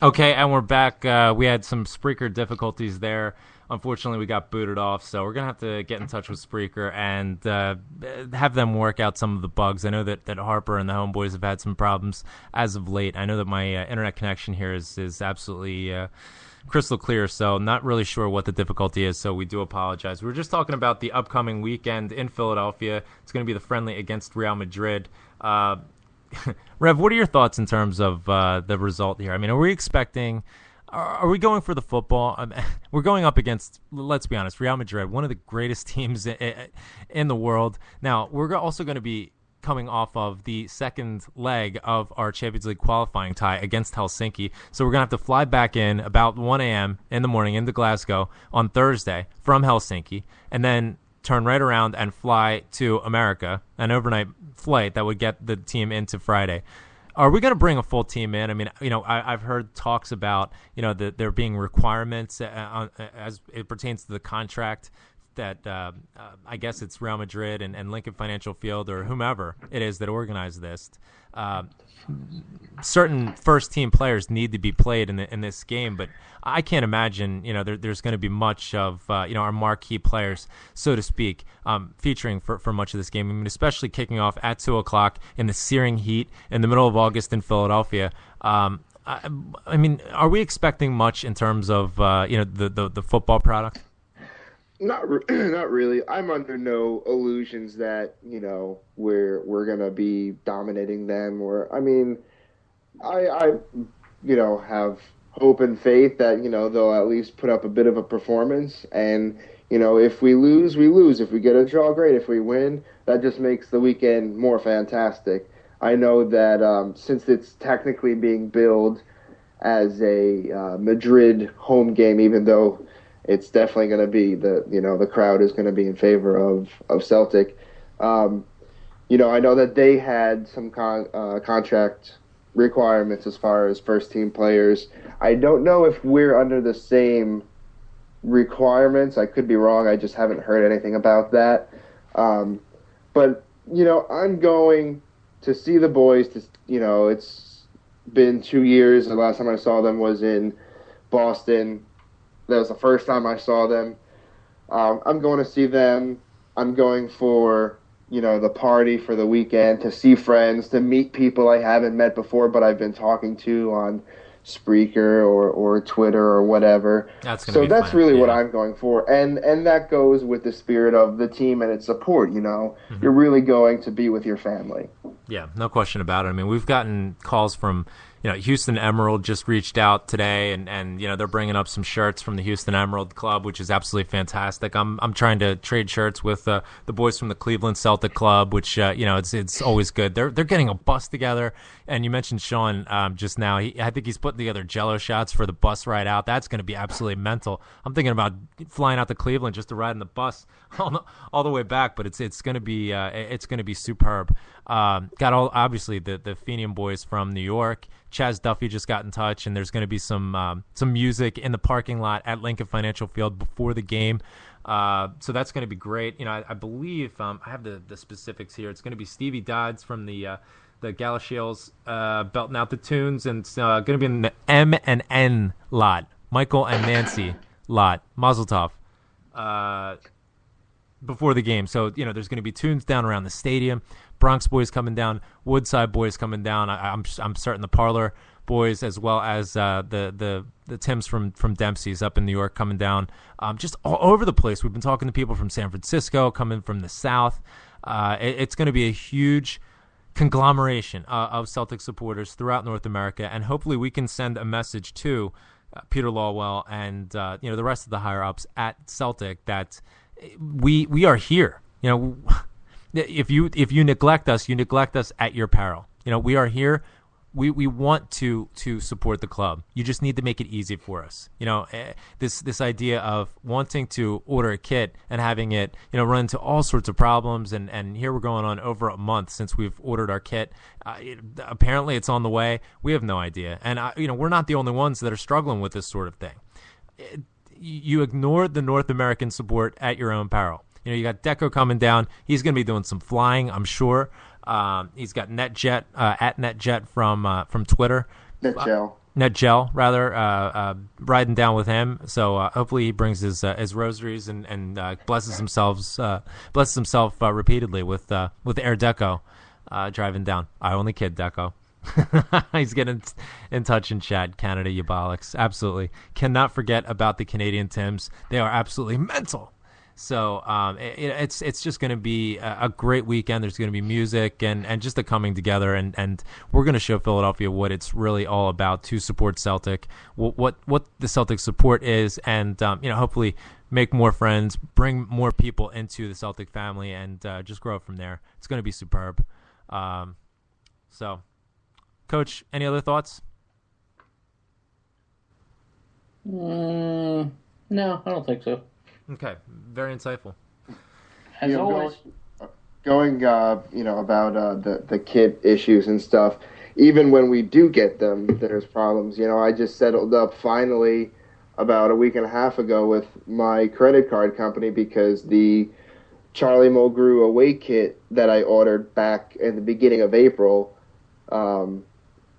Okay, and we're back. We had some Spreaker difficulties there. Unfortunately, we got booted off, so we're going to have to get in touch with Spreaker and have them work out some of the bugs. I know that Harper and the Homeboys have had some problems as of late. I know that my internet connection here is absolutely crystal clear, so not really sure what the difficulty is, so we do apologize. We were just talking about the upcoming weekend in Philadelphia. It's going to be the friendly against Real Madrid. Rev, what are your thoughts in terms of the result here? I mean, are we expecting? Are we going for the football? We're going up against, let's be honest, Real Madrid, one of the greatest teams in the world. Now, we're also going to be coming off of the second leg of our Champions League qualifying tie against Helsinki. So we're going to have to fly back in about 1 a.m. in the morning into Glasgow on Thursday from Helsinki, and then turn right around and fly to America, an overnight flight that would get the team into Friday. Are we going to bring a full team in? I mean, I've heard talks about, there being requirements as it pertains to the contract that I guess it's Real Madrid and Lincoln Financial Field or whomever it is that organized this. Certain first-team players need to be played in this game, but I can't imagine, there's going to be much of, our marquee players, so to speak, featuring for much of this game. I mean, especially kicking off at 2 o'clock in the searing heat in the middle of August in Philadelphia. I mean, are we expecting much in terms of, the football product? Not really. I'm under no illusions that, we're gonna be dominating them or I have hope and faith that, they'll at least put up a bit of a performance and, if we lose, we lose. If we get a draw, great. If we win, that just makes the weekend more fantastic. I know that since it's technically being billed as a Madrid home game, even though it's definitely going to be the crowd is going to be in favor of Celtic. I know that they had some contract requirements as far as first team players. I don't know if we're under the same requirements. I could be wrong. I just haven't heard anything about that. But I'm going to see the boys. It's been 2 years. The last time I saw them was in Boston. That was the first time I saw them. I'm going to see them. I'm going for, the party for the weekend, to see friends, to meet people I haven't met before, but I've been talking to on Spreaker or Twitter or whatever. That's fun. really what Yeah. I'm going for. And that goes with the spirit of the team and its support, Mm-hmm. You're really going to be with your family. Yeah, no question about it. I mean, we've gotten calls from, Houston Emerald just reached out today, and they're bringing up some shirts from the Houston Emerald Club, which is absolutely fantastic. I'm trying to trade shirts with the boys from the Cleveland Celtic Club, which it's always good. They're getting a bus together, and you mentioned Sean just now. I think he's putting together Jello shots for the bus ride out. That's going to be absolutely mental. I'm thinking about flying out to Cleveland just to ride in the bus all the way back, but it's going to be superb. Got obviously the Fenian boys from New York. Chaz Duffy just got in touch, and there's going to be some music in the parking lot at Lincoln Financial Field before the game. So that's going to be great. I believe I have the specifics here. It's going to be Stevie Dodds from the Galashiels belting out the tunes, and it's going to be in the M and N lot. Michael and Nancy lot. Mazel tov. Before the game. So, there's going to be tunes down around the stadium. Bronx boys coming down, Woodside boys coming down. I'm certain the Parlor boys, as well as the Tims from Dempsey's up in New York coming down. Just all over the place. We've been talking to people from San Francisco, coming from the South. It's going to be a huge conglomeration of Celtic supporters throughout North America, and hopefully we can send a message to Peter Lawwell and the rest of the higher ups at Celtic that we are here. If you neglect us, you neglect us at your peril. We are here. We want to support the club. You just need to make it easy for us. This idea of wanting to order a kit and having it run into all sorts of problems, and here we're going on over a month since we've ordered our kit. Apparently it's on the way. We have no idea, and we're not the only ones that are struggling with this sort of thing. You ignored the North American support at your own peril. You got Deco coming down. He's going to be doing some flying, I'm sure. He's got NetJet at NetJet from Twitter. NetGel. Gel rather, riding down with him. So hopefully he brings his rosaries and blesses himself repeatedly with Air Deco driving down. I only kid, Deco. He's getting in touch in chat. Canada, you bollocks. Absolutely. Cannot forget about the Canadian Tims. They are absolutely mental. So it's just going to be a great weekend. There's going to be music and just a coming together, and we're going to show Philadelphia what it's really all about to support Celtic, what the Celtic support is, and hopefully make more friends, bring more people into the Celtic family, and just grow from there. It's going to be superb. So, Coach, any other thoughts? No, I don't think so. Okay, very insightful. As always. Going about the kit issues and stuff. Even when we do get them, there's problems. I just settled up finally about a week and a half ago with my credit card company because the Charlie Mulgrew away kit that I ordered back in the beginning of April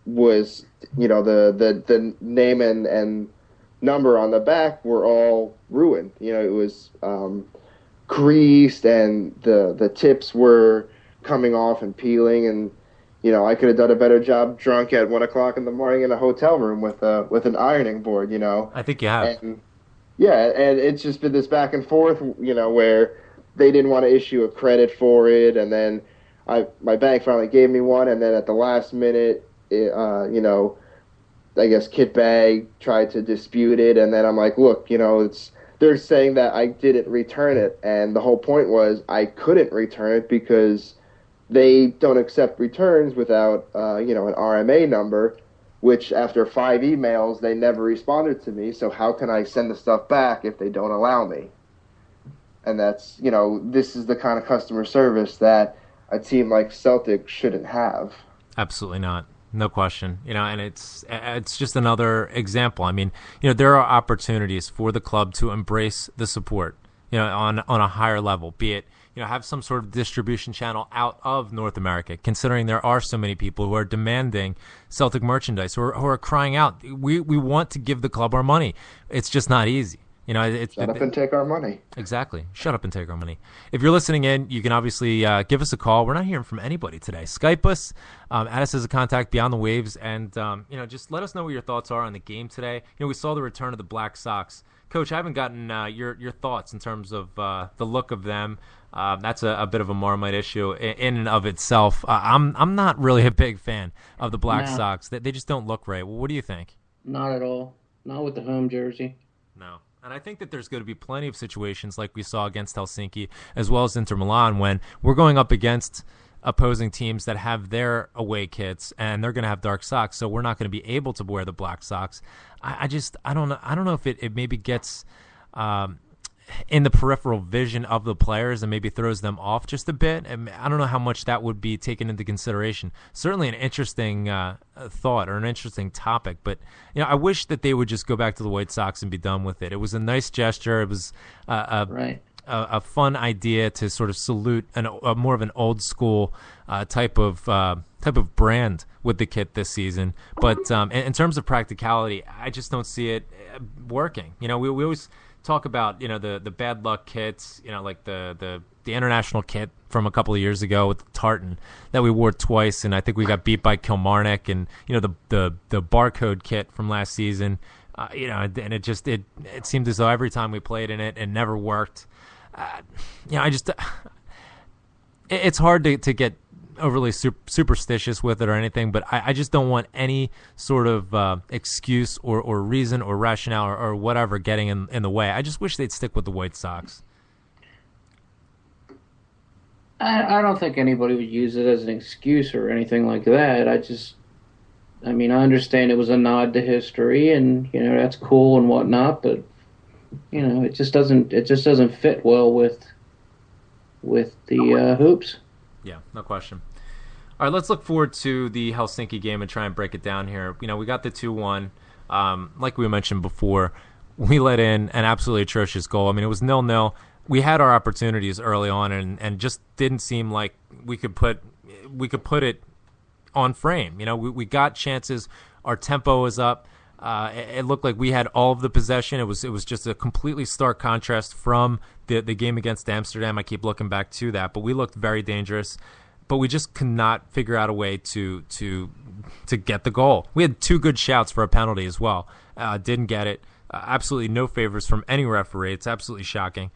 was, the name and number on the back were all ruined. It was creased, and the tips were coming off and peeling, and I could have done a better job drunk at 1:00 in the morning in a hotel room with an ironing board. I think you have. And, yeah, and it's just been this back and forth, where they didn't want to issue a credit for it, and then my bank finally gave me one, and then at the last minute, I guess Kit Bag tried to dispute it, and then I'm like, look, they're saying that I didn't return it, and the whole point was I couldn't return it because they don't accept returns without, an RMA number, which after 5 emails, they never responded to me, so how can I send the stuff back if they don't allow me? And that's, this is the kind of customer service that a team like Celtic shouldn't have. Absolutely not. No question. And it's just another example. I mean, there are opportunities for the club to embrace the support, on a higher level, be it, have some sort of distribution channel out of North America, considering there are so many people who are demanding Celtic merchandise, who are crying out, we want to give the club our money. It's just not easy. Shut up and take our money. Exactly. Shut up and take our money. If you're listening in, you can obviously give us a call. We're not hearing from anybody today. Skype us, add us as a contact beyond the waves, and just let us know what your thoughts are on the game today. We saw the return of the Black Sox. Coach, I haven't gotten your thoughts in terms of the look of them. That's a bit of a Marmite issue in and of itself. I'm not really a big fan of the Black Sox. They just don't look right. Well, what do you think? Not at all. Not with the home jersey. No. And I think that there's going to be plenty of situations like we saw against Helsinki as well as Inter Milan when we're going up against opposing teams that have their away kits and they're going to have dark socks, so we're not going to be able to wear the black socks. I don't know if it maybe gets in the peripheral vision of the players and maybe throws them off just a bit. And I don't know how much that would be taken into consideration. Certainly an interesting thought or an interesting topic, but I wish that they would just go back to the White Sox and be done with it. It was a nice gesture. It was a fun idea to sort of salute a more of an old school type of brand with the kit this season. But in terms of practicality, I just don't see it working. We always talk about the bad luck kits, like the international kit from a couple of years ago with Tartan that we wore twice, and I think we got beat by Kilmarnock, and the barcode kit from last season, and it seemed as though every time we played in it, it never worked. It's hard to get overly superstitious with it or anything, but I just don't want any sort of excuse or reason or rationale or whatever getting in the way. I just wish they'd stick with the White Sox. I don't think anybody would use it as an excuse or anything like that. I understand it was a nod to history, and that's cool and whatnot, but it just doesn't fit well with the hoops. Yeah, no question. All right, let's look forward to the Helsinki game and try and break it down here. We got the 2-1. Like we mentioned before, we let in an absolutely atrocious goal. It was 0-0. We had our opportunities early on and just didn't seem like we could put it on frame. We got chances Our tempo was up. It looked like we had all of the possession. It was just a completely stark contrast from the game against Amsterdam. I keep looking back to that, but we looked very dangerous. But we just could not figure out a way to get the goal. We had 2 good shouts for a penalty as well. Didn't get it. Absolutely no favors from any referee. It's absolutely shocking.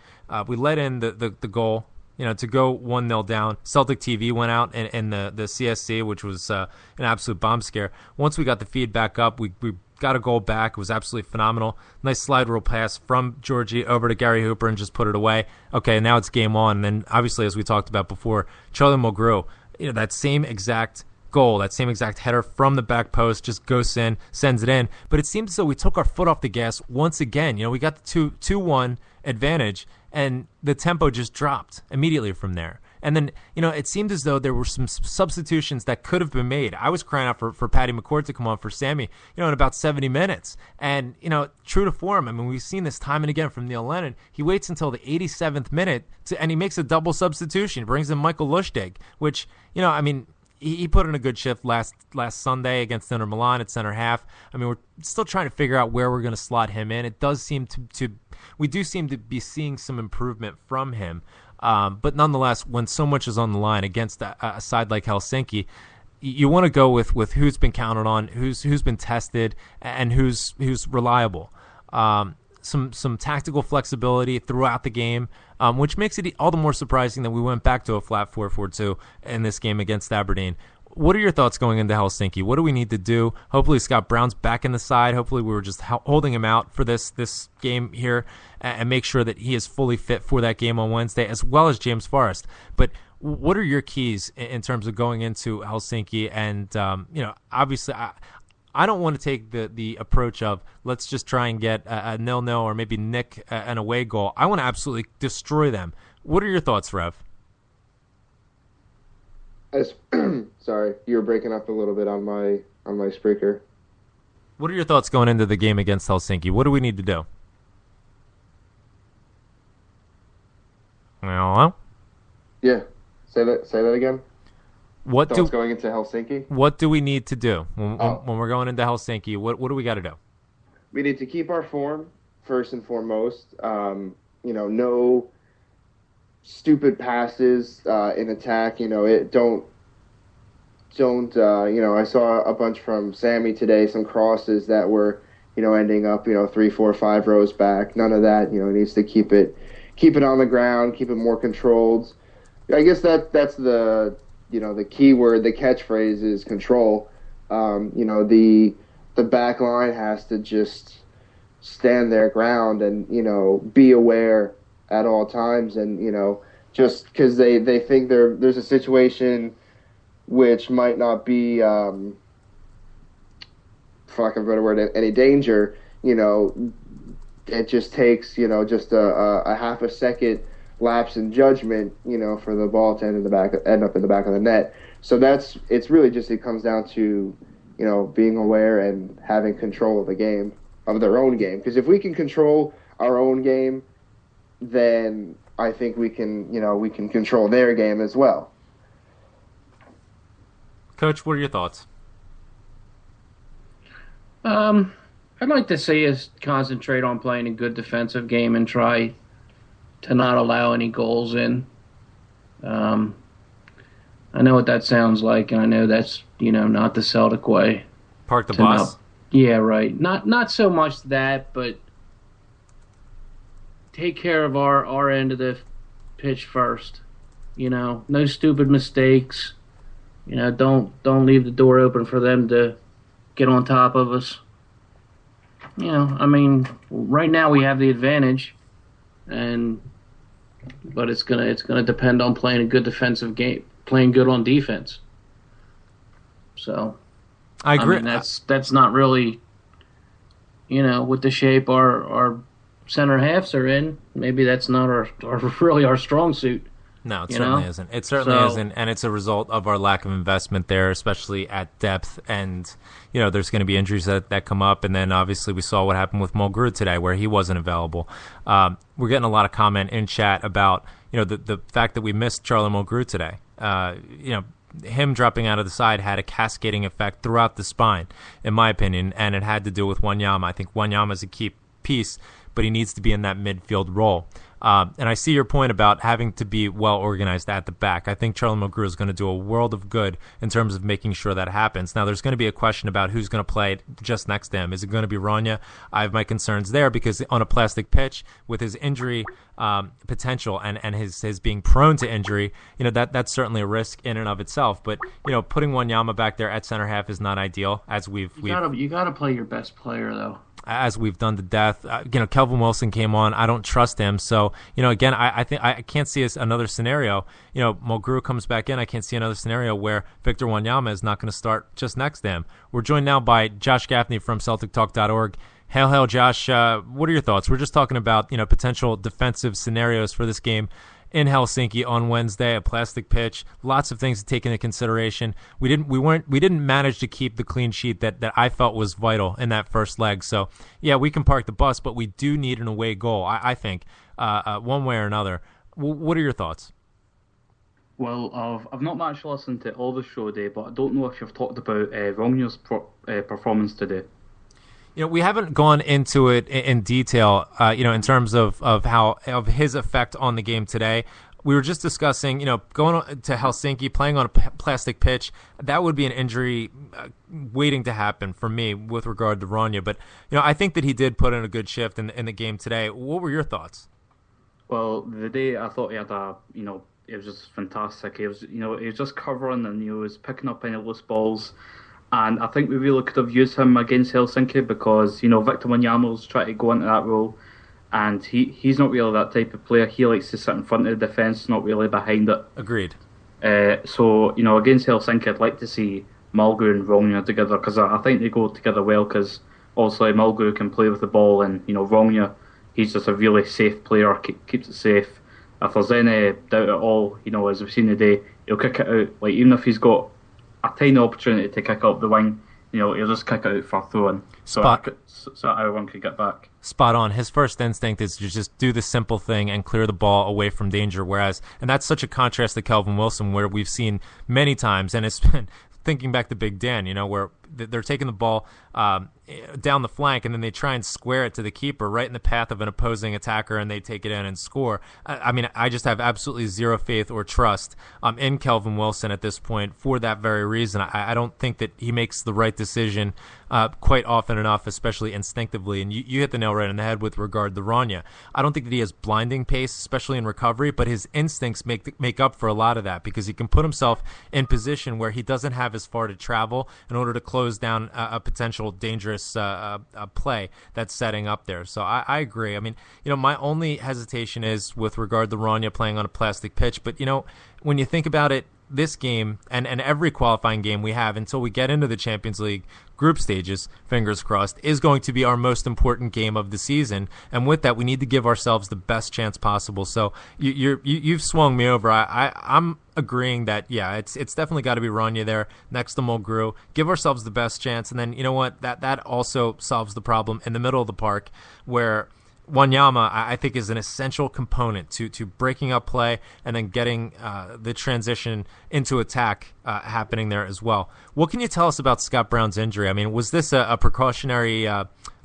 We let in the goal, to go 1-0 down. Celtic TV went out in the CSC, which was an absolute bomb scare. Once we got the feed back up, we got a goal back. It was absolutely phenomenal. Nice slide rule pass from Georgie over to Gary Hooper and just put it away. Okay, now it's game on. And then, obviously, as we talked about before, Charlie Mulgrew, that same exact goal, that same exact header from the back post just goes in, sends it in. But it seems as though we took our foot off the gas once again. We got the 2-1 advantage, and the tempo just dropped immediately from there. And then, it seemed as though there were some substitutions that could have been made. I was crying out for Patty McCord to come on for Sammy, in about 70 minutes. And, true to form, I mean, we've seen this time and again from Neil Lennon. He waits until the 87th minute, and he makes a double substitution. He brings in Michael Lustig, which, he put in a good shift last Sunday against Inter Milan at center half. I mean, we're still trying to figure out where we're going to slot him in. It does seem we do seem to be seeing some improvement from him. But nonetheless, when so much is on the line against a side like Helsinki, you want to go with who's been counted on, who's been tested, and who's reliable. Some tactical flexibility throughout the game, which makes it all the more surprising that we went back to a flat 4-4-2 in this game against Aberdeen. What are your thoughts going into Helsinki? What do we need to do? Hopefully Scott Brown's back in the side. Hopefully we were just holding him out for this game here and make sure that he is fully fit for that game on Wednesday, as well as James Forrest. But what are your keys in terms of going into Helsinki? And, obviously I don't want to take the approach of let's just try and get a 0-0 or maybe nick an away goal. I want to absolutely destroy them. What are your thoughts, Rev? Sorry, you were breaking up a little bit on my Spreaker. What are your thoughts going into the game against Helsinki? What do we need to do? Hello? Yeah, say that again. What's going into Helsinki? What do we need to do when we're going into Helsinki? What do we got to do? We need to keep our form first and foremost. No stupid passes in attack. I saw a bunch from Sammy today, some crosses that were, ending up, 3, 4, 5 rows back. None of that. He needs to keep it on the ground, keep it more controlled. I guess that's the key word, the catchphrase is control. The back line has to just stand their ground and, be aware at all times. And, just because they think there's a situation which might not be, for lack of a better word, any danger, it just takes, just a half a second lapse in judgment, for the ball to end up in the back of the net. So it comes down to, being aware and having control of their own game. Because if we can control our own game, then I think we can control their game as well. Coach, what are your thoughts? I'd like to see us concentrate on playing a good defensive game and try to not allow any goals in. I know what that sounds like, and I know that's, not the Celtic way. Park the bus? Yeah, right. Not so much that, but take care of our end of the pitch first. No stupid mistakes. Don't leave the door open for them to get on top of us. Right now we have the advantage, but it's gonna depend on playing a good defensive game, playing good on defense. So, I agree. That's not really, with the shape our center halves are in. Maybe that's not our strong suit. No, it certainly isn't. It certainly isn't, and it's a result of our lack of investment there, especially at depth. And, there's going to be injuries that come up, and then obviously we saw what happened with Mulgrew today where he wasn't available. We're getting a lot of comment in chat about, the fact that we missed Charlie Mulgrew today. him dropping out of the side had a cascading effect throughout the spine, in my opinion, and it had to do with Wanyama. I think Wanyama is a key piece, but he needs to be in that midfield role. And I see your point about having to be well organized at the back. I think Charlie Mulgrew is going to do a world of good in terms of making sure that happens. Now, there's going to be a question about who's going to play just next to him. Is it going to be Rania? I have my concerns there because on a plastic pitch with his injury potential and his being prone to injury, that's certainly a risk in and of itself. But putting Wanyama back there at center half is not ideal, as you gotta play your best player though. As we've done to death. Kelvin Wilson came on. I don't trust him. So, again, I think I can't see another scenario. Mulgrew comes back in. I can't see another scenario where Victor Wanyama is not going to start just next to him. We're joined now by Josh Gaffney from CelticTalk.org. Hail, Josh. What are your thoughts? We're just talking about, potential defensive scenarios for this game in Helsinki on Wednesday, a plastic pitch, lots of things to take into consideration. We didn't manage to keep the clean sheet that I felt was vital in that first leg. So yeah, we can park the bus, but we do need an away goal, I think, one way or another. What are your thoughts? Well, I've not managed to listen to all the show today, but I don't know if you've talked about Ronja's performance today. We haven't gone into it in detail, in terms of his effect on the game today. We were just discussing, going to Helsinki, playing on a plastic pitch. That would be an injury waiting to happen for me with regard to Rania. But, I think that he did put in a good shift in the game today. What were your thoughts? Well, the day I thought he had it was just fantastic. He was just covering and he was picking up any loose balls. And I think we really could have used him against Helsinki because, Victor Wanyama's trying to go into that role. And he's not really that type of player. He likes to sit in front of the defence, not really behind it. Agreed. So, against Helsinki, I'd like to see Mulgrew and Rongnia together because I think they go together well because, obviously, Mulgrew can play with the ball and, Rongnia, he's just a really safe player, keeps it safe. If there's any doubt at all, as we've seen today, he'll kick it out. Like, even if he's got a tiny opportunity to kick up the wing, he'll just kick it out for a throw-in so everyone could get back. Spot on. His first instinct is to just do the simple thing and clear the ball away from danger, and that's such a contrast to Kelvin Wilson, where we've seen many times, and it's been thinking back to Big Dan, where they're taking the ball down the flank and then they try and square it to the keeper right in the path of an opposing attacker and they take it in and score. I just have absolutely zero faith or trust in Kelvin Wilson at this point for that very reason. I don't think that he makes the right decision quite often enough, especially instinctively. And you hit the nail right on the head with regard to Rania. I don't think that he has blinding pace, especially in recovery, but his instincts make up for a lot of that because he can put himself in position where he doesn't have as far to travel in order to close down a potential dangerous play that's setting up there. So I agree. My only hesitation is with regard to Rania playing on a plastic pitch, but when you think about it, this game and every qualifying game we have until we get into the Champions League group stages, fingers crossed, is going to be our most important game of the season. And with that, we need to give ourselves the best chance possible. So you've swung me over. I'm agreeing that, yeah, it's definitely got to be Rania there next to Mulgrew. Give ourselves the best chance. And then, you know what, that also solves the problem in the middle of the park where Wanyama, I think, is an essential component to breaking up play and then getting the transition into attack happening there as well. What can you tell us about Scott Brown's injury? Was this a precautionary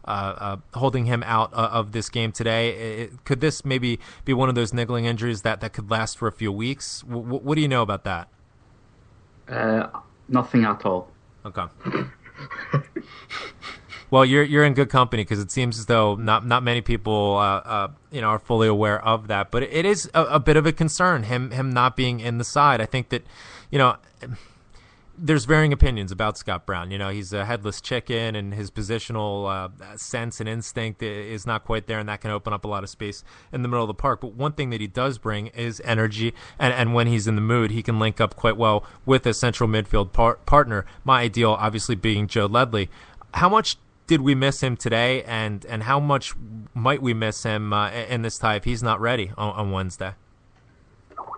holding him out of this game today? Could this maybe be one of those niggling injuries that could last for a few weeks? What do you know about that? Nothing at all. Okay. Well, you're in good company because it seems as though not many people are fully aware of that. But it is a bit of a concern, him not being in the side. I think that there's varying opinions about Scott Brown. He's a headless chicken, and his positional sense and instinct is not quite there, and that can open up a lot of space in the middle of the park. But one thing that he does bring is energy, and when he's in the mood, he can link up quite well with a central midfield partner. My ideal, obviously, being Joe Ledley. How much did we miss him today, and how much might we miss him in this tie if he's not ready on Wednesday?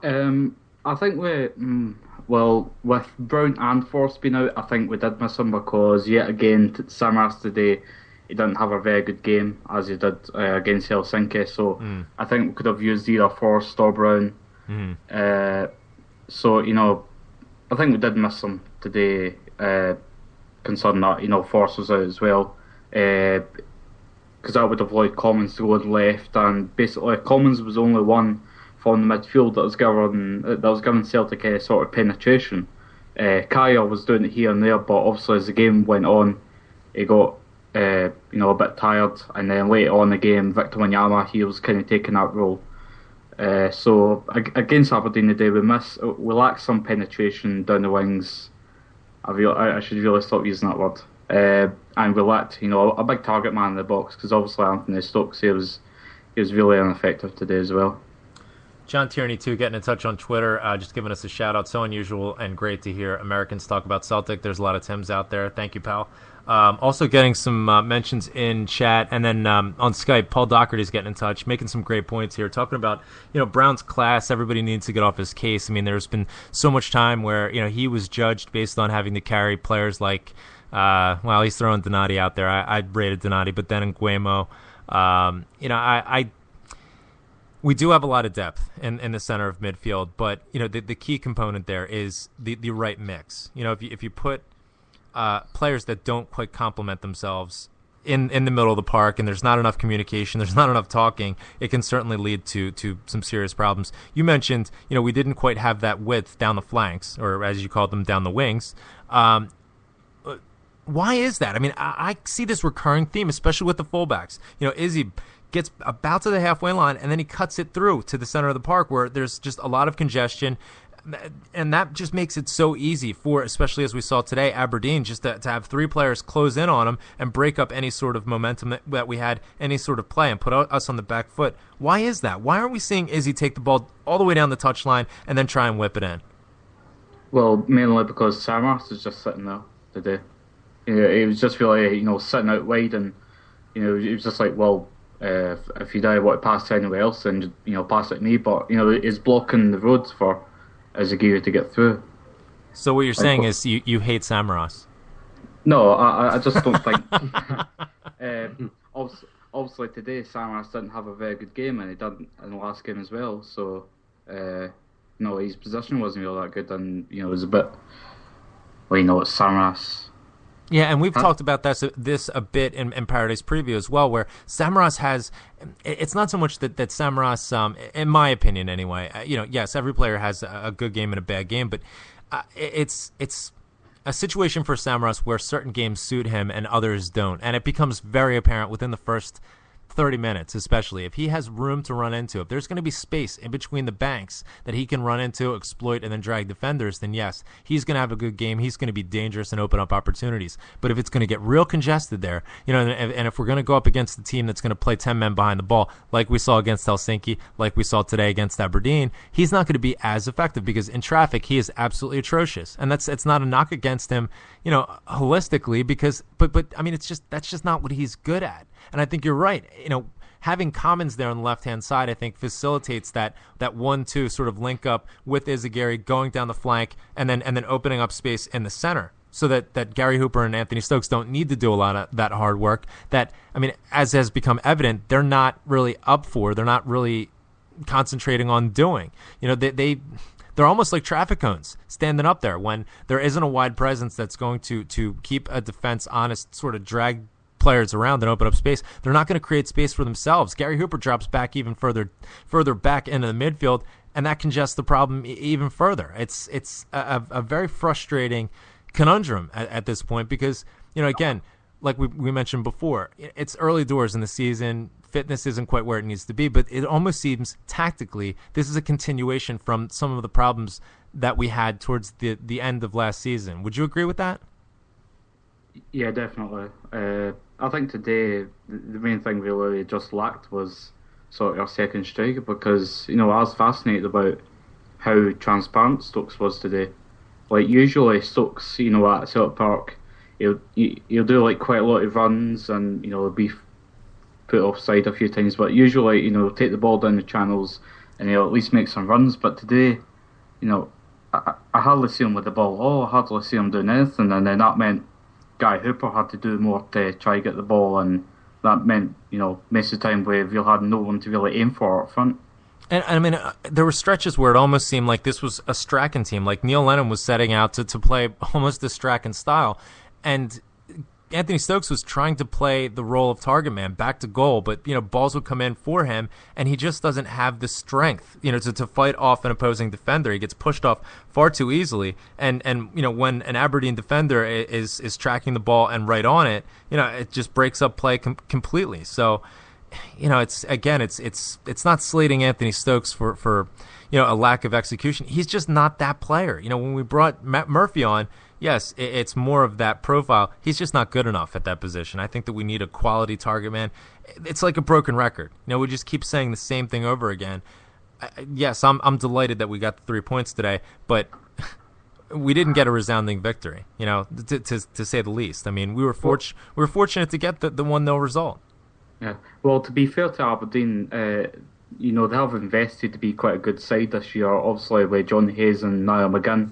I think with Brown and Forrest being out, I think we did miss him because, yet again, Samaras today, he didn't have a very good game as he did against Helsinki. So I think we could have used either Forrest or Brown. I think we did miss him today, considering that Force was out as well. Because that would have allowed Commons to go to the left, and basically Commons was the only one from the midfield that was giving Celtic a sort of penetration. Kaya was doing it here and there, but obviously as the game went on, he got a bit tired, and then later on in the game, Victor Wanyama, he was kind of taking that role. So against Aberdeen today, we lack some penetration down the wings. I should really stop using that word. And we lacked, a big target man in the box, because obviously Anthony Stokes, he was really ineffective today as well. John Tierney, too, getting in touch on Twitter, just giving us a shout-out. So unusual and great to hear Americans talk about Celtic. There's a lot of Tims out there. Thank you, pal. Also getting some mentions in chat. And then on Skype, Paul Doherty's getting in touch, making some great points here, talking about, Brown's class. Everybody needs to get off his case. I mean, there's been so much time where, he was judged based on having to carry players like, he's throwing Donati out there. I rated Donati, but then Nguemo. We do have a lot of depth in the center of midfield, but the key component there is the right mix. If you put players that don't quite complement themselves in the middle of the park, and there's not enough communication, there's not enough talking, it can certainly lead to some serious problems. You mentioned we didn't quite have that width down the flanks, or as you called them, down the wings. Why is that? I mean, I see this recurring theme, especially with the fullbacks. Izzy gets about to the halfway line, and then he cuts it through to the center of the park where there's just a lot of congestion, and that just makes it so easy for, especially as we saw today, Aberdeen, just to have three players close in on him and break up any sort of momentum that we had, any sort of play, and put us on the back foot. Why is that? Why aren't we seeing Izzy take the ball all the way down the touchline and then try and whip it in? Well, mainly because Samaras is just sitting there today. He was just really, sitting out wide, and he was just like, well, if you don't want to pass to anyone else, then pass it to me. But he's blocking the roads for Ezagiri to get through. So what you're saying is you hate Samaras? No, I just don't think. Obviously today Samaras didn't have a very good game, and he didn't in the last game as well. So his position wasn't really that good, and it was a bit. Well, it's Samaras. Yeah, and we've talked about this a bit in Paradise Preview as well, where Samaras has. It's not so much that Samaras, in my opinion anyway. Yes, every player has a good game and a bad game, but it's a situation for Samaras where certain games suit him and others don't, and it becomes very apparent within the first 30 minutes, especially if he has room to run into. If there's going to be space in between the banks that he can run into, exploit, and then drag defenders, then yes, he's going to have a good game. He's going to be dangerous and open up opportunities. But if it's going to get real congested there, and if we're going to go up against the team that's going to play 10 men behind the ball, like we saw against Helsinki, like we saw today against Aberdeen, he's not going to be as effective because in traffic he is absolutely atrocious. And it's not a knock against him, holistically, because but I mean that's just not what he's good at. And I think you're right. Having Commons there on the left-hand side, I think, facilitates that 1-2 sort of link up with Izagiri going down the flank and then opening up space in the center, so that Gary Hooper and Anthony Stokes don't need to do a lot of that hard work. That, I mean, as has become evident, they're not really up for. They're not really concentrating on doing. They're almost like traffic cones standing up there when there isn't a wide presence that's going to keep a defense honest, sort of drag players around and open up space. They're not going to create space for themselves. Gary Hooper drops back even further back into the midfield, and that congests the problem even further. It's a very frustrating conundrum at this point because, again, like we mentioned before, it's early doors in the season. Fitness isn't quite where it needs to be, but it almost seems tactically this is a continuation from some of the problems that we had towards the end of last season. Would you agree with that? Yeah, definitely. I think today the main thing we really just lacked was sort of our second striker, because I was fascinated about how transparent Stokes was today. Like usually Stokes, at Celtic Park, he'll do like quite a lot of runs and he'll be put offside a few times, but usually he'll take the ball down the channels and he'll at least make some runs. But today, I hardly see him with the ball. I hardly see him doing anything, and then that meant Guy Hooper had to do more to try to get the ball, and that meant, most of the time we've had no one to really aim for up front. And I mean, there were stretches where it almost seemed like this was a Strachan team. Like Neil Lennon was setting out to play almost the Strachan style. And Anthony Stokes was trying to play the role of target man back to goal, but balls would come in for him, and he just doesn't have the strength, to fight off an opposing defender. He gets pushed off far too easily, and when an Aberdeen defender is tracking the ball and right on it, it just breaks up play completely. So, it's not slating Anthony Stokes for a lack of execution. He's just not that player. When we brought Matt Murphy on, yes, it's more of that profile. He's just not good enough at that position. I think that we need a quality target man. It's like a broken record. We just keep saying the same thing over again. Yes, I'm delighted that we got the 3 points today, but we didn't get a resounding victory, to say the least. I mean, we were fortunate to get the 1-0 result. Yeah. Well, to be fair to Aberdeen, they have invested to be quite a good side this year, obviously with John Hayes and Niall McGinn.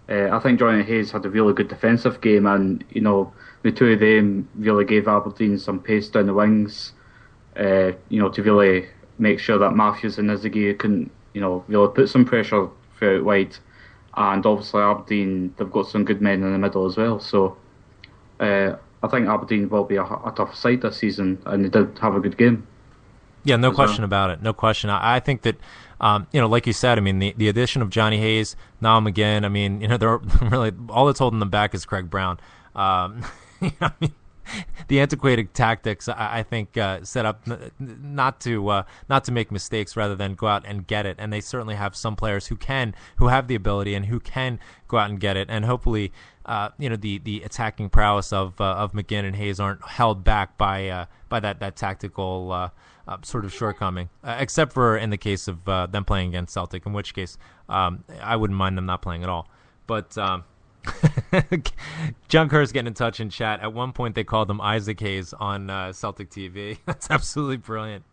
I think Johnny Hayes had a really good defensive game, and the two of them really gave Aberdeen some pace down the wings. To really make sure that Matthews and Nizigi couldn't, really put some pressure throughout wide. And obviously Aberdeen, they've got some good men in the middle as well. So I think Aberdeen will be a tough side this season, and they did have a good game. Yeah, no question about it. No question. I think that, like you said, I mean, the addition of Johnny Hayes, Niall McGinn, I mean, they're really, all that's holding them back is Craig Brown. The antiquated tactics, I think, set up not to make mistakes rather than go out and get it. And they certainly have some players who have the ability and who can go out and get it. And hopefully, the attacking prowess of McGinn and Hayes aren't held back by that tactical sort of shortcoming, except for in the case of them playing against Celtic, in which case I wouldn't mind them not playing at all. But John Kerr's getting in touch in chat. At one point, they called him Isaac Hayes on Celtic TV. That's absolutely brilliant.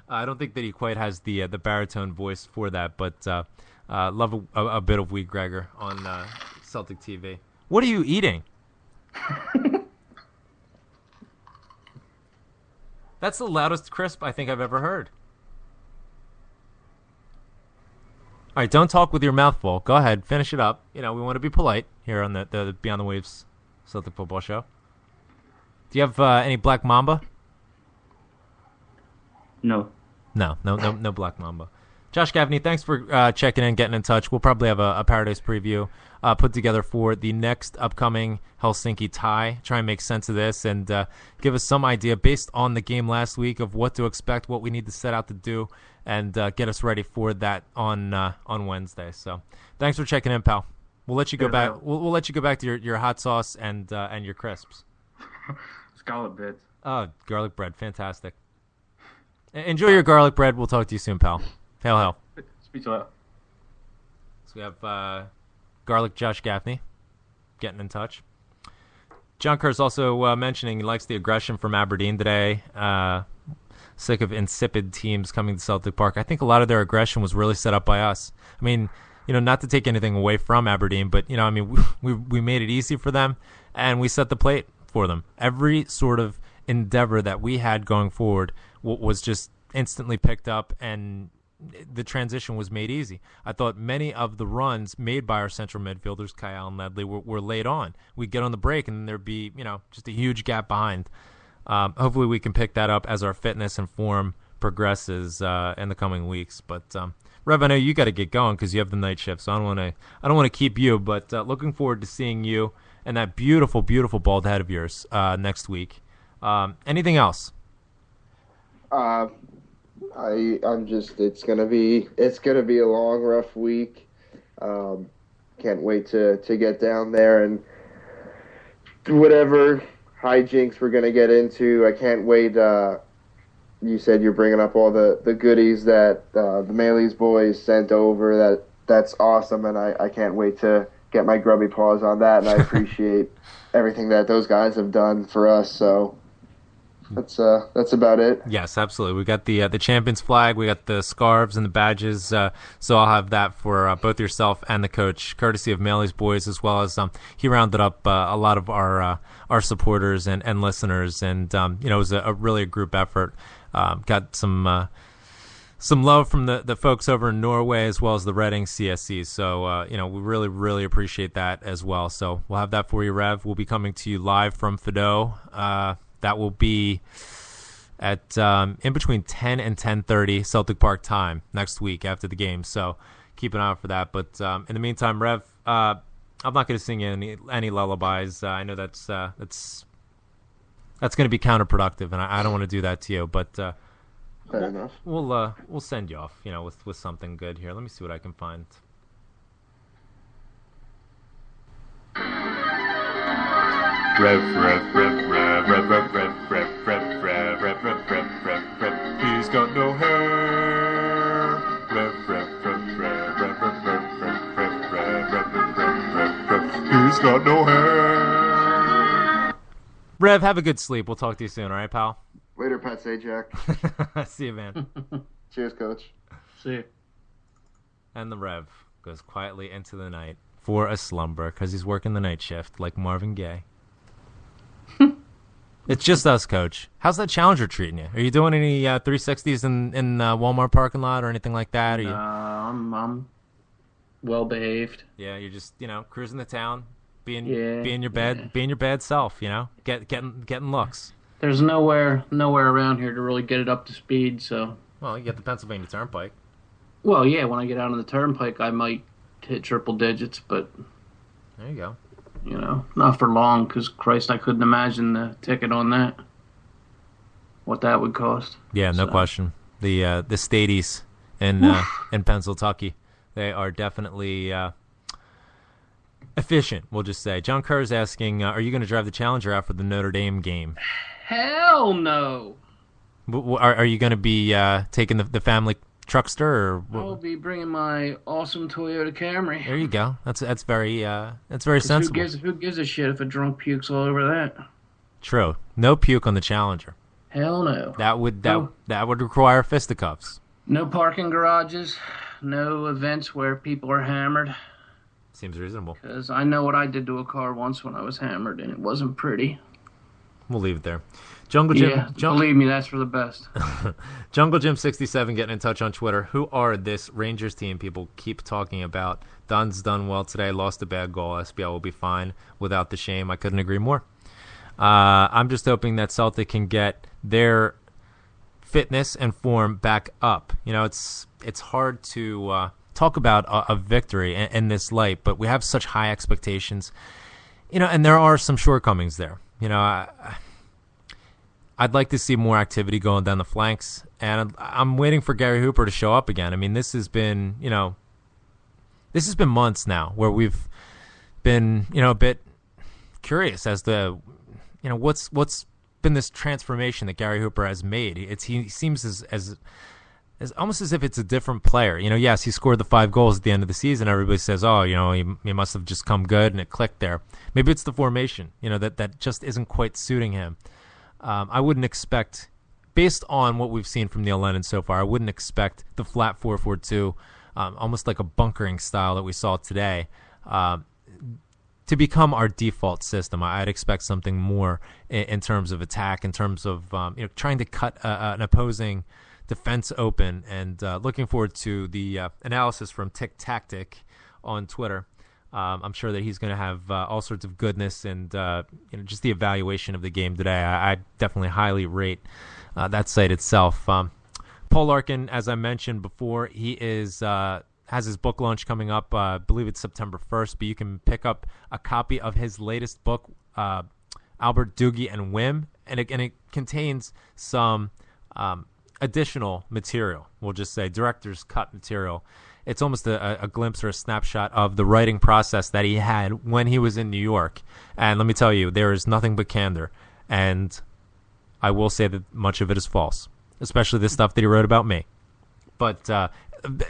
I don't think that he quite has the baritone voice for that, but love a bit of Wee Gregor on Celtic TV. What are you eating? That's the loudest crisp I think I've ever heard. All right, don't talk with your mouth full. Go ahead, finish it up. We want to be polite here on the Beyond the Waves Celtic Football Show. Do you have any Black Mamba? No. No Black Mamba. Josh Gaffney, thanks for checking in, getting in touch. We'll probably have a Paradise preview put together for the next upcoming Helsinki tie. Try and make sense of this and give us some idea based on the game last week of what to expect, what we need to set out to do, and get us ready for that on Wednesday. So, thanks for checking in, pal. We'll let you go back. We'll let you go back to your hot sauce and your crisps. It's garlic bread. Oh, garlic bread, fantastic. Enjoy your garlic bread. We'll talk to you soon, pal. Hail, hail. Speak to you later. So we have Garlic Josh Gaffney getting in touch. John Kerr's also mentioning he likes the aggression from Aberdeen today. Sick of insipid teams coming to Celtic Park. I think a lot of their aggression was really set up by us. I mean, not to take anything away from Aberdeen, but, I mean, we made it easy for them, and we set the plate for them. Every sort of endeavor that we had going forward was just instantly picked up, and the transition was made easy. I thought many of the runs made by our central midfielders, Kyle and Ledley, were laid on. We'd get on the break, and there'd be, just a huge gap behind. Hopefully we can pick that up as our fitness and form progresses in the coming weeks. But Rev, I know you got to get going because you have the night shift, so I don't want to keep you. But looking forward to seeing you and that beautiful, beautiful bald head of yours next week. Anything else? I'm just it's gonna be a long, rough week. Can't wait to get down there and whatever hijinks we're gonna get into. I can't wait. You said you're bringing up all the goodies that the Melee's boys sent over. That's awesome, and I can't wait to get my grubby paws on that. And I appreciate everything that those guys have done for us. So. That's about it. Yes, absolutely. We got the champions flag, we got the scarves and the badges. So I'll have that for both yourself and the coach, courtesy of Melee's boys, as well as he rounded up a lot of our supporters and listeners, and it was a really a group effort. Got some some love from the folks over in Norway as well as the Reading CSC. So, we really, really appreciate that as well. So we'll have that for you, Rev. We'll be coming to you live from Fido. That will be at in between 10 and 10:30 Celtic Park time next week after the game. So keep an eye out for that. But in the meantime, Rev, I'm not going to sing any lullabies. I know that's going to be counterproductive, and I don't want to do that to you. But Fair enough. We'll send you off, with something good here. Let me see what I can find. Rev, rev, rev, rev, rev, rev, rev, rev, rev, rev, rev, rev, rev, rev, rev. He's got no hair. Rev, rev, rev, rev, rev, rev, rev, rev, rev, rev, rev, rev, rev, rev. He's got no hair. Rev, have a good sleep. We'll talk to you soon, all right, pal? Later, Pat Sajak. See you, man. Cheers, Coach. See you. And the Rev goes quietly into the night for a slumber because he's working the night shift like Marvin Gaye. It's just us, Coach. How's that Challenger treating you? Are you doing any 360s in Walmart parking lot or anything like that? No, I'm well behaved. Yeah, you're just cruising the town, being your bad self. Getting looks. There's nowhere around here to really get it up to speed. So. Well, you got the Pennsylvania Turnpike. Well, yeah. When I get out on the Turnpike, I might hit triple digits, but. There you go. Not for long, because, Christ, I couldn't imagine the ticket on that. What that would cost. Yeah, no question. The Stadies in Pennsylvania, they are definitely efficient, we'll just say. John Kerr is asking, are you going to drive the Challenger out for the Notre Dame game? Hell no. Are you going to be taking the family truckster, or I'll be bringing my awesome Toyota Camry. There you go. That's very sensible. Who gives a shit if a drunk pukes all over that? True. No puke on the Challenger. Hell no. That would require fisticuffs. No parking garages. No events where people are hammered. Seems reasonable. Because I know what I did to a car once when I was hammered, and it wasn't pretty. We'll leave it there. Jungle Jim. Yeah, believe me, that's for the best. Jungle Jim 67 getting in touch on Twitter. Who are this Rangers team people keep talking about? Dunn's done well today. Lost a bad goal. SBL will be fine without the shame. I couldn't agree more. I'm just hoping that Celtic can get their fitness and form back up. It's hard to talk about a victory in this light, but we have such high expectations. And there are some shortcomings there. I'd like to see more activity going down the flanks, and I'm waiting for Gary Hooper to show up again. I mean, this has been months now where we've been, a bit curious as to, what's been this transformation that Gary Hooper has made. He seems as almost as if it's a different player. Yes, he scored the 5 goals at the end of the season. Everybody says, he must have just come good and it clicked there. Maybe it's the formation, that just isn't quite suiting him. I wouldn't expect, based on what we've seen from Neil Lennon so far, I wouldn't expect the flat 4-4-2, almost like a bunkering style that we saw today, to become our default system. I'd expect something more in terms of attack, in terms of trying to cut an opposing defense open, and looking forward to the analysis from Tick Tactic on Twitter. I'm sure that he's going to have all sorts of goodness and just the evaluation of the game today. I definitely highly rate that site itself. Paul Larkin, as I mentioned before, he has his book launch coming up. I believe it's September 1st, but you can pick up a copy of his latest book, Albert, Doogie, and Wim, and it contains some additional material. We'll just say director's cut material. It's almost a glimpse or a snapshot of the writing process that he had when he was in New York. And let me tell you, there is nothing but candor. And I will say that much of it is false, especially the stuff that he wrote about me. But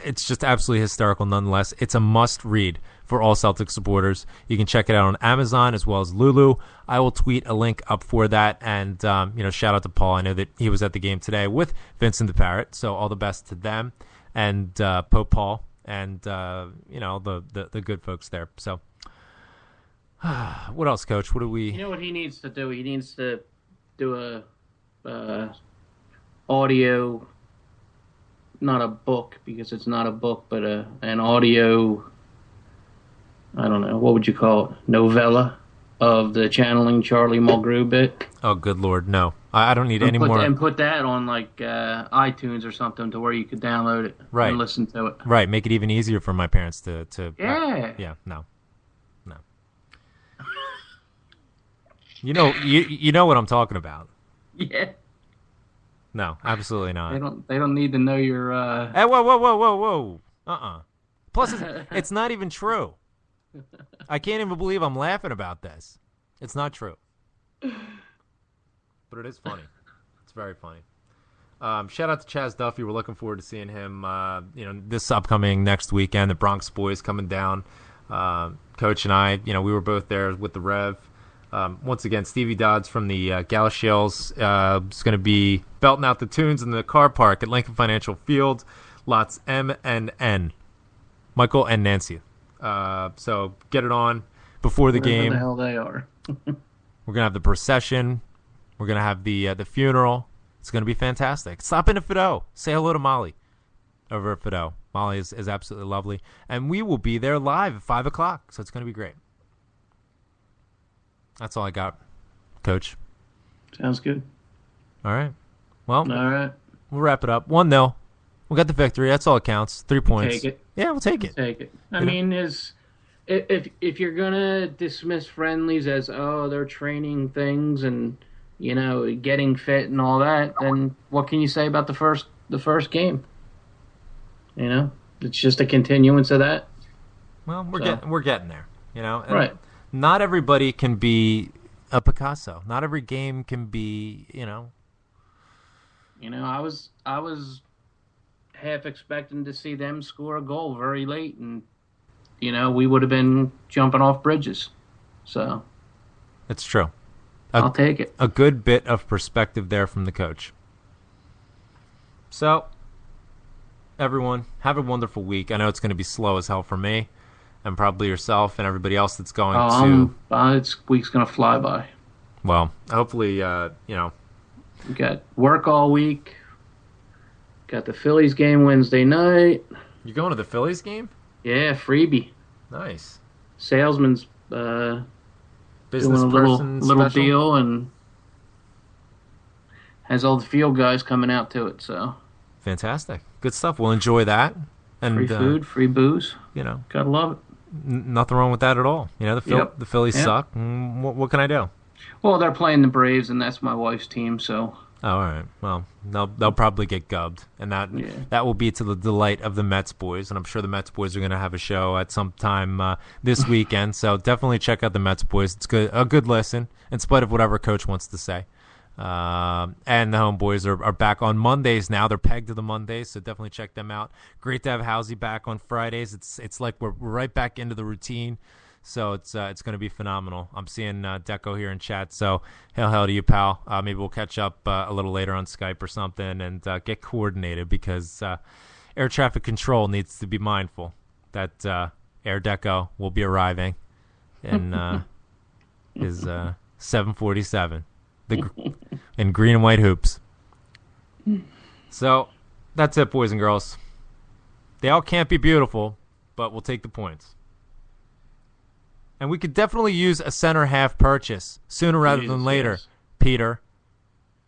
it's just absolutely hysterical nonetheless. It's a must-read for all Celtic supporters. You can check it out on Amazon as well as Lulu. I will tweet a link up for that. And, shout out to Paul. I know that he was at the game today with Vincent the Parrot, so all the best to them. And Pope Paul, and the good folks there. So, what else, Coach? What do we? You know what he needs to do? He needs to do a audio not a book because it's not a book, but an audio. I don't know, what would you call it? Novella of the channeling Charlie Mulgrew bit. Oh, good Lord, no! I don't need any more. And put that on like iTunes or something to where you could download it and listen to it. Right, make it even easier for my parents to. Yeah. No. You know what I'm talking about. Yeah. No, absolutely not. They don't need to know your. Hey, whoa! Plus, it's not even true. I can't even believe I'm laughing about this. It's not true. But it is funny. It's very funny. Shout out to Chaz Duffy. We're looking forward to seeing him this upcoming next weekend. The Bronx Boys coming down. Coach and I, we were both there with the Rev. Once again, Stevie Dodds from the Galashiels is going to be belting out the tunes in the car park at Lincoln Financial Field. Lots M and N. Michael and Nancy. So get it on before the game. Wherever the hell they are. We're gonna have the procession. We're gonna have the funeral. It's gonna be fantastic. Stop in at Fido. Say hello to Molly over at Fido. Molly is absolutely lovely, and we will be there live at 5:00. So it's gonna be great. That's all I got, Coach. Sounds good. All right. Well, all right. We'll wrap it up. 1-0. We got the victory. That's all that counts. 3 points. Take it. Yeah, we'll take it. Take it. I mean, if you're gonna dismiss friendlies as they're training things and getting fit and all that, then what can you say about the first game? It's just a continuance of that. Well, we're getting there. And right. Not everybody can be a Picasso. Not every game can be. I was half expecting to see them score a goal very late, and we would have been jumping off bridges. So it's true. I'll take it. A good bit of perspective there from the coach. So everyone, have a wonderful week. I know it's going to be slow as hell for me, and probably yourself and everybody else that's going to. This week's going to fly by. Well, hopefully, We got work all week. Got the Phillies game Wednesday night. You going to the Phillies game? Yeah, freebie. Nice. Salesman's business doing a person little special? deal and has all the field guys coming out to it. So fantastic, good stuff. We'll enjoy that. And free food, free booze. Gotta love it. Nothing wrong with that at all. The Phillies suck. What can I do? Well, they're playing the Braves, and that's my wife's team, so. Oh, all right. Well, they'll probably get gubbed, and that will be to the delight of the Mets boys, and I'm sure the Mets boys are going to have a show at some time this weekend. So definitely check out the Mets boys. It's a good listen, in spite of whatever coach wants to say. And the Homeboys are back on Mondays now. They're pegged to the Mondays, so definitely check them out. Great to have Housey back on Fridays. It's like we're right back into the routine. So it's going to be phenomenal. I'm seeing Deco here in chat. So hell to you, pal. Maybe we'll catch up a little later on Skype or something and get coordinated because air traffic control needs to be mindful that Air Deco will be arriving in his 747 in green and white hoops. So that's it, boys and girls. They all can't be beautiful, but we'll take the points. And we could definitely use a center half purchase sooner rather than later, yes. Peter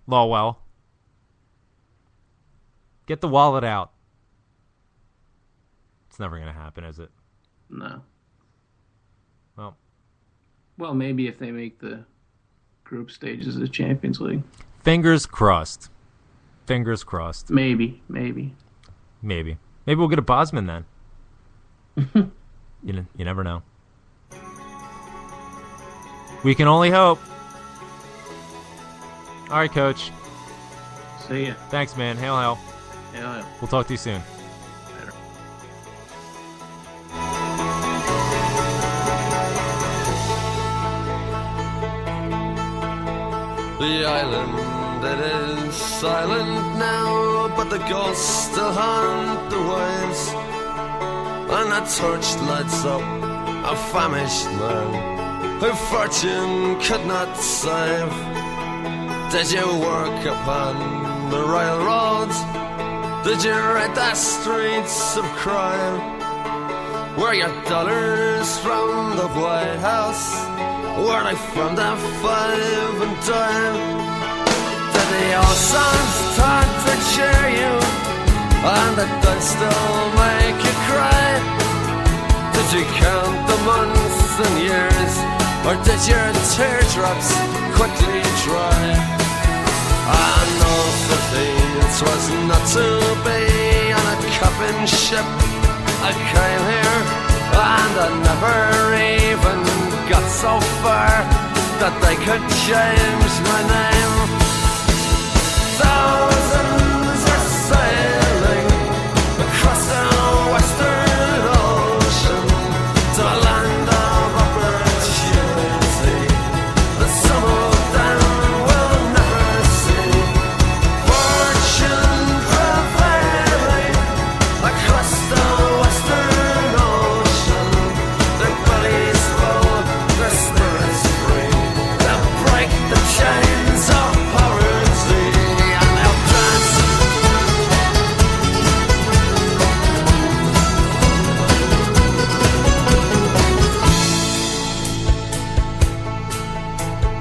Lawwell. Get the wallet out. It's never going to happen, is it? No. Well, maybe if they make the group stages of the Champions League. Fingers crossed. Fingers crossed. Maybe. Maybe we'll get a Bosman then. You never know. We can only hope. All right, Coach. See ya. Thanks, man. Hail. Hail. We'll talk to you soon. Later. The island, it is silent now, but the ghosts still haunt the waves. And a torch lights up a famished man who fortune could not save. Did you work upon the railroads Did you ride the streets of crime? Were your dollars from the White House? Were they from the 5 and dime? Did the old songs start to cheer you? And did they still make you cry? Did you count the months and years? Or did your teardrops quickly dry? I know that it was not to be on a coffin ship. I came here and I never even got so far that they could change my name. Thousands are sailing across the western ocean to a land of opportunity that some of them will never see. Fortune prevailing across the western ocean, their bellies full, their spirits free. They'll break the chains of poverty and they'll dance.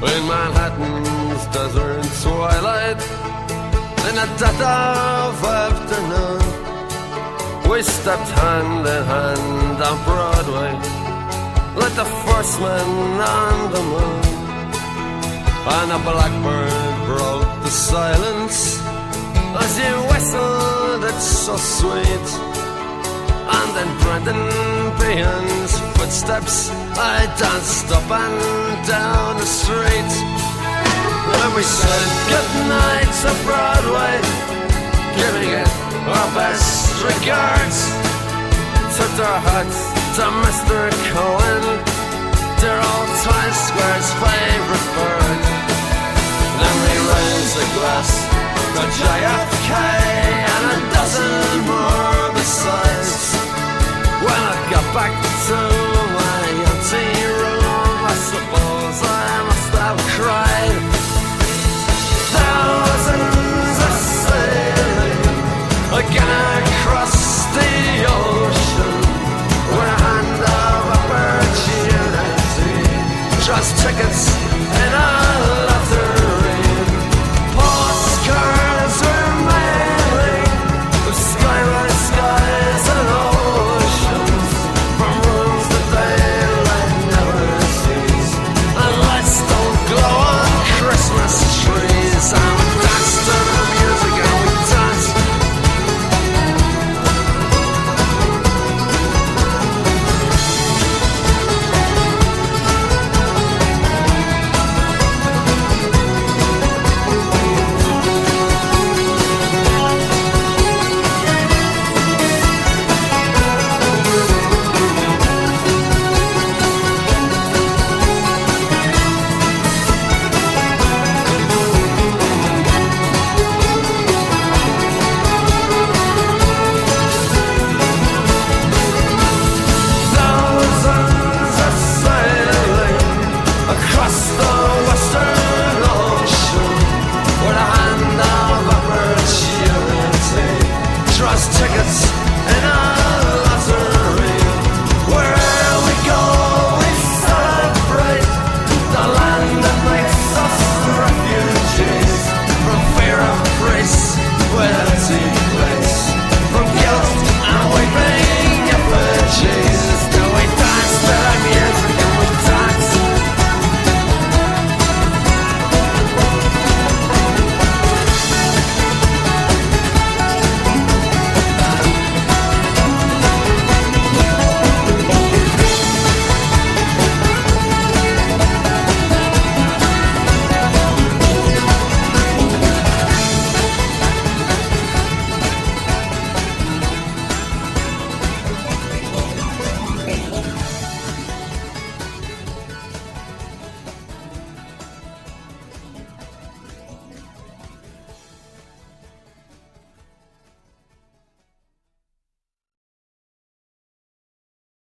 In Manhattan's desert twilight, in the dead of afternoon, we stepped hand in hand on Broadway, like the first man on the moon. And a blackbird broke the silence as you whistled, it's so sweet. And in Brendan Behan's footsteps, I danced up and down the street. And we said goodnight to Broadway, giving it our best regards. Took our hats to Mr. Cohen, dear old Times Square's favorite bird. Then we raised a glass to JF